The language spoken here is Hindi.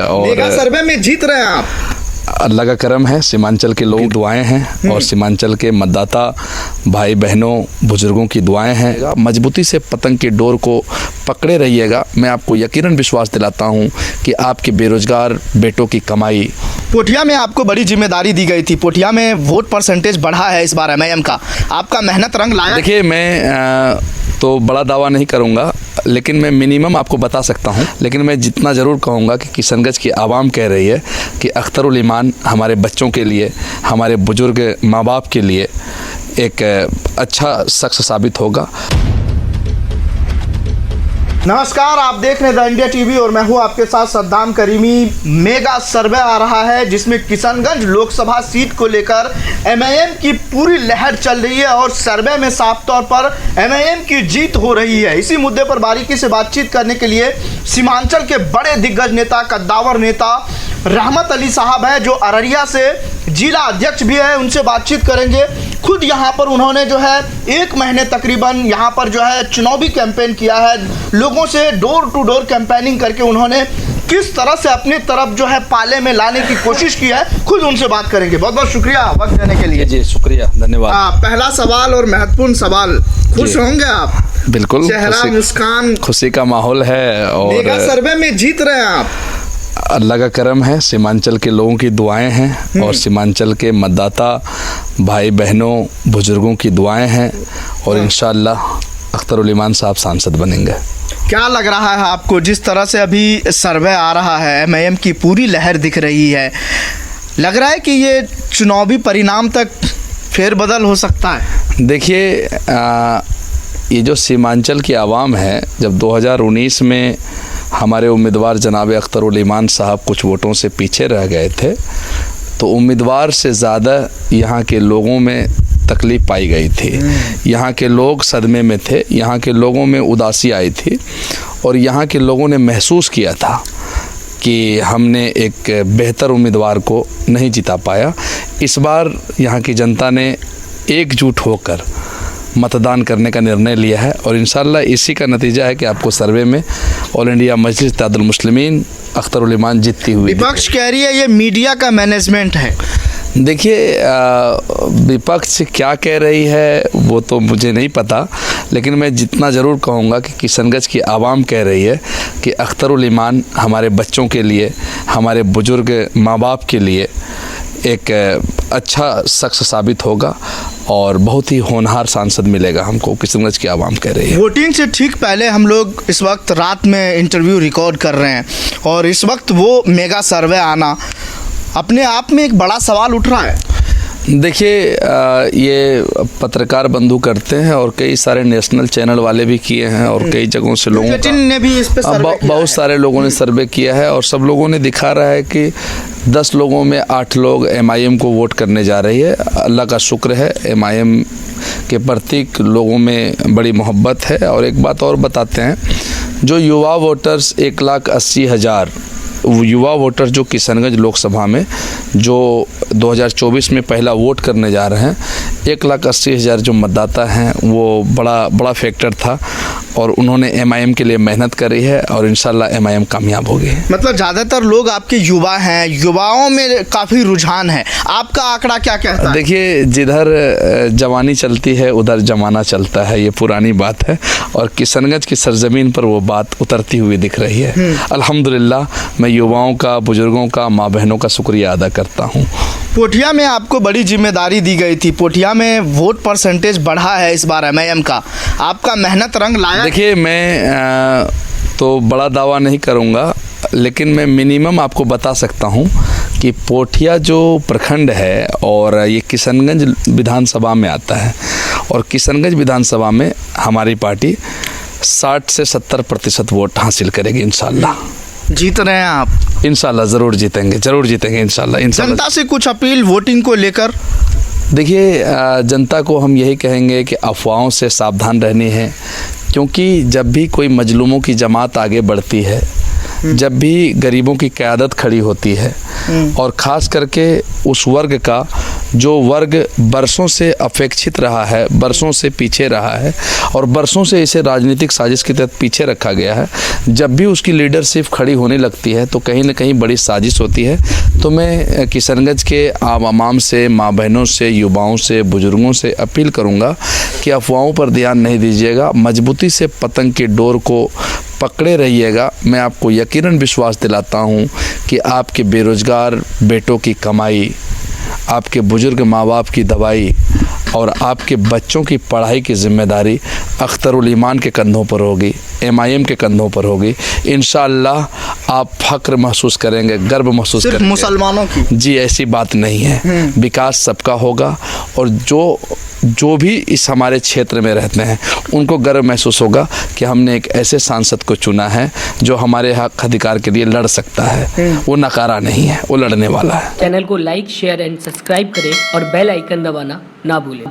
मेगा सर्वे में जीत रहे हैं आप। अल्लाह का करम है, सीमांचल के लोग दुआएं हैं और सीमांचल के मतदाता भाई बहनों बुजुर्गों की दुआएं हैं। मजबूती से पतंग की डोर को पकड़े रहिएगा। मैं आपको यकीनन विश्वास दिलाता हूं कि आपके बेरोजगार बेटों की कमाई। पोठिया में आपको बड़ी जिम्मेदारी दी गई थी, पोठिया में वोट परसेंटेज बढ़ा है इस बार एमआईएम का, आपका मेहनत रंग लाया। देखिए, मैं तो बड़ा दावा नहीं करूंगा, लेकिन मैं मिनिमम आपको बता सकता हूं। लेकिन मैं जितना ज़रूर कहूंगा कि किशनगंज की आवाम कह रही है कि अख्तरुल ईमान हमारे बच्चों के लिए, हमारे बुजुर्ग माँ बाप के लिए एक अच्छा शख्स साबित होगा। नमस्कार, आप देख रहे हैं द इंडिया टीवी और मैं हूं आपके साथ सद्दाम करीमी। मेगा सर्वे आ रहा है जिसमें किशनगंज लोकसभा सीट को लेकर एमआईएम की पूरी लहर चल रही है और सर्वे में साफ तौर पर एमआईएम की जीत हो रही है। इसी मुद्दे पर बारीकी से बातचीत करने के लिए सीमांचल के बड़े दिग्गज नेता, कद्दावर नेता रहमत अली साहब है, जो अररिया से जिला अध्यक्ष भी है, उनसे बातचीत करेंगे। खुद यहाँ पर उन्होंने जो है 1 महीने तकरीबन यहाँ पर जो है चुनावी कैंपेन किया है, लोगों से डोर टू डोर कैंपेनिंग करके उन्होंने किस तरह से अपनी तरफ जो है पाले में लाने की कोशिश की है, खुद उनसे बात करेंगे। बहुत बहुत शुक्रिया वक्त देने के लिए। जी शुक्रिया, धन्यवाद। पहला सवाल और महत्वपूर्ण सवाल, खुश होंगे आप? बिल्कुल, चेहरा मुस्कान, खुशी का माहौल है और मेगा सर्वे में जीत रहे हैं आप। अल्लाह का करम है, सीमांचल के लोगों की दुआएं हैं और सीमांचल के मतदाता भाई बहनों बुजुर्गों की दुआएं हैं और इंशाअल्लाह अख्तरुल ईमान साहब सांसद बनेंगे। क्या लग रहा है आपको, जिस तरह से अभी सर्वे आ रहा है, एमआईएम की पूरी लहर दिख रही है, लग रहा है कि ये चुनावी परिणाम तक फेरबदल हो सकता है? देखिए, ये जो सीमांचल की आवाम है, जब 2019 में हमारे उम्मीदवार जनाब अख्तरुल ईमान साहब कुछ वोटों से पीछे रह गए थे, तो उम्मीदवार से ज़्यादा यहाँ के लोगों में तकलीफ़ पाई गई थी। यहाँ के लोग सदमे में थे, यहाँ के लोगों में उदासी आई थी और यहाँ के लोगों ने महसूस किया था कि हमने एक बेहतर उम्मीदवार को नहीं जिता पाया। इस बार यहाँ की जनता ने एकजुट होकर मतदान करने का निर्णय लिया है और इंशाअल्लाह इसी का नतीजा है कि आपको सर्वे में ऑल इंडिया मजलिस इत्तेहादुल मुस्लिमीन अख्तरुल ईमान जीतती हुई। विपक्ष कह रही है ये मीडिया का मैनेजमेंट है। देखिए, विपक्ष क्या कह रही है वो तो मुझे नहीं पता, लेकिन मैं जितना ज़रूर कहूँगा कि किशनगंज की आवाम कह रही है कि अख्तरुल ईमान हमारे बच्चों के लिए, हमारे बुजुर्ग माँ बाप के लिए एक अच्छा शख्स साबित होगा और बहुत ही होनहार सांसद मिलेगा हमको, किशनगंज की आवाम कह रही है। वोटिंग से ठीक पहले हम लोग इस वक्त रात में इंटरव्यू रिकॉर्ड कर रहे हैं और इस वक्त वो मेगा सर्वे आना अपने आप में एक बड़ा सवाल उठ रहा है। देखिए, ये पत्रकार बंधु करते हैं और कई सारे नेशनल चैनल वाले भी किए हैं और कई जगहों से लोगों ने भी इस पे बहुत सारे लोगों ने सर्वे किया है और सब लोगों ने दिखा रहा है कि 10 लोगों में 8 लोग एमआईएम को वोट करने जा रही है। अल्लाह का शुक्र है, एमआईएम के प्रति लोगों में बड़ी मोहब्बत है। और एक बात और बताते हैं, जो युवा वोटर्स 1,80,000 युवा वोटर जो किशनगंज लोकसभा में जो 2024 में पहला वोट करने जा रहे हैं, 1,80,000 जो मतदाता हैं वो बड़ा फैक्टर था और उन्होंने एमआईएम के लिए मेहनत करी है और इंशाल्लाह एमआईएम कामयाब होगी। मतलब ज़्यादातर लोग आपके युवा हैं, युवाओं में काफ़ी रुझान है, आपका आंकड़ा क्या कहता है? देखिए, जिधर जवानी चलती है उधर जमाना चलता है, ये पुरानी बात है और किशनगंज की सरजमीन पर वो बात उतरती हुई दिख रही है। अल्हम्दुलिल्लाह, मैं युवाओं का, बुजुर्गों का, माँ बहनों का शुक्रिया अदा करता हूँ। पोठिया में आपको बड़ी जिम्मेदारी दी गई थी, पोठिया में वोट परसेंटेज बढ़ा है इस बार एमआईएम का, आपका मेहनत रंग लाया। देखिए, मैं तो बड़ा दावा नहीं करूँगा, लेकिन मैं मिनिमम आपको बता सकता हूँ कि पोठिया जो प्रखंड है और ये किशनगंज विधानसभा में आता है और किशनगंज विधानसभा में हमारी पार्टी 60 से 70% वोट हासिल करेगी इंशाल्लाह। जीत रहे हैं आप? इंशाल्लाह ज़रूर जीतेंगे इंशाल्लाह। जनता से कुछ अपील वोटिंग को लेकर? देखिए, जनता को हम यही कहेंगे कि अफवाहों से सावधान रहनी है, क्योंकि जब भी कोई मजलूमों की जमात आगे बढ़ती है, जब भी गरीबों की क़यादत खड़ी होती है और ख़ास करके उस वर्ग का जो वर्ग बरसों से अपेक्षित रहा है, बरसों से पीछे रहा है और बरसों से इसे राजनीतिक साजिश के तहत पीछे रखा गया है, जब भी उसकी लीडरशिप खड़ी होने लगती है तो कहीं ना कहीं बड़ी साजिश होती है। तो मैं किशनगंज के आवाम से, माँ बहनों से, युवाओं से, बुजुर्गों से अपील करूँगा कि अफवाहों पर ध्यान नहीं दीजिएगा, मजबूती से पतंग की डोर को पकड़े रहिएगा। मैं आपको यकीनन विश्वास दिलाता हूँ कि आपके बेरोजगार बेटों की कमाई, आपके बुजुर्ग माँ बाप की दवाई और आपके बच्चों की पढ़ाई की जिम्मेदारी अख्तरुल ईमान के कंधों पर होगी, MIM के कंधों पर होगी। इंशाअल्लाह आप फ़ख्र महसूस करेंगे, गर्व महसूस करेंगे। मुसलमानों की जी ऐसी बात नहीं है, विकास सबका होगा और जो भी इस हमारे क्षेत्र में रहते हैं उनको गर्व महसूस होगा कि हमने एक ऐसे सांसद को चुना है जो हमारे हक अधिकार के लिए लड़ सकता है। वो नकारा नहीं है, वो लड़ने वाला है। चैनल को लाइक, शेयर एंड सब्सक्राइब करें और बेल आइकन दबाना ना भूलें।